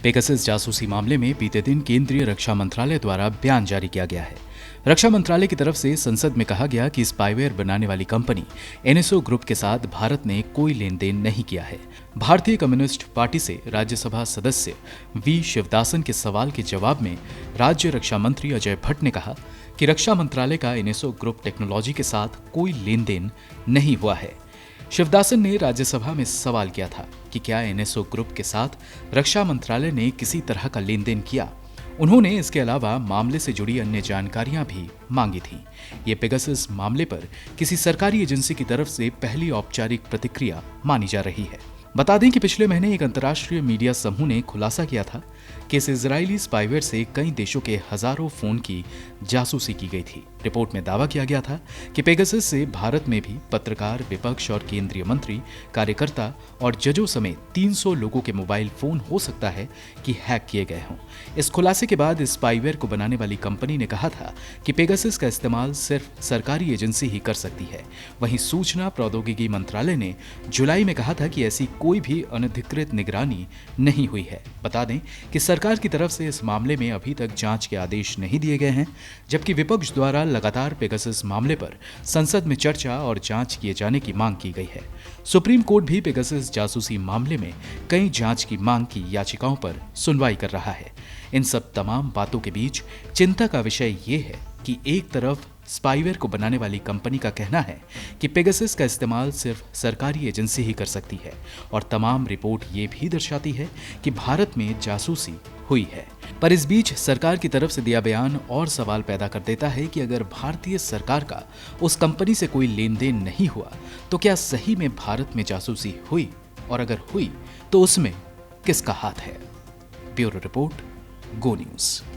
Pegasus जासूसी मामले में बीते दिन केंद्रीय रक्षा मंत्रालय द्वारा बयान जारी किया गया है। रक्षा मंत्रालय की तरफ से संसद में कहा गया कि स्पाईवेयर बनाने वाली कंपनी एनएसओ ग्रुप के साथ भारत ने कोई लेन देन नहीं किया है। भारतीय कम्युनिस्ट पार्टी से राज्यसभा सदस्य वी शिवदासन के सवाल के जवाब में राज्य रक्षा मंत्री अजय भट्ट ने कहा कि रक्षा मंत्रालय का एनएसओ ग्रुप टेक्नोलॉजी के साथ कोई लेन देन नहीं हुआ है। शिवदासन ने राज्यसभा में सवाल किया था कि क्या एनएसओ ग्रुप के साथ रक्षा मंत्रालय ने किसी तरह का लेन देन किया। उन्होंने इसके अलावा मामले से जुड़ी अन्य जानकारियां भी मांगी थीं। ये पेगासस मामले पर किसी सरकारी एजेंसी की तरफ से पहली औपचारिक प्रतिक्रिया मानी जा रही है। बता दें कि पिछले महीने एक अंतर्राष्ट्रीय मीडिया समूह ने खुलासा किया था कि इस इजरायली स्पाईवेयर से कई देशों के हजारों फोन की जासूसी की गई थी। रिपोर्ट में दावा किया गया था कि पेगासस से भारत में भी पत्रकार, विपक्ष और केंद्रीय मंत्री, कार्यकर्ता और जजों समेत 300 लोगों के मोबाइल फोन हो सकता है कि हैक किए गए हों। इस खुलासे के बाद स्पाईवेयर को बनाने वाली कंपनी ने कहा था कि पेगासस का इस्तेमाल सिर्फ सरकारी एजेंसी ही कर सकती है। वहीं सूचना प्रौद्योगिकी मंत्रालय ने जुलाई में कहा था कि ऐसी कोई भी अनधिकृत निगरानी नहीं हुई है। बता दें कि सरकार की तरफ से इस मामले में अभी तक जांच के आदेश नहीं दिए गए हैं, जबकि विपक्ष द्वारा लगातार पेगासस मामले पर संसद में चर्चा और जांच किए जाने की मांग की गई है। सुप्रीम कोर्ट भी पेगासस जासूसी मामले में कई जांच की मांग की याचिकाओं पर सुनवाई कर रहा है। इन सब तमाम बातों के बीच चिंता का विषय ये है कि एक तरफ स्पाईवेयर को बनाने वाली कंपनी का कहना है कि पेगासस का इस्तेमाल सिर्फ सरकारी एजेंसी ही कर सकती है और तमाम रिपोर्ट ये भी दर्शाती है कि भारत में जासूसी हुई है। पर इस बीच सरकार की तरफ से दिया बयान और सवाल पैदा कर देता है कि अगर भारतीय सरकार का उस कंपनी से कोई लेन देन नहीं हुआ तो क्या सही में भारत में जासूसी हुई, और अगर हुई तो उसमें किसका हाथ है। ब्यूरो रिपोर्ट, गो न्यूज़।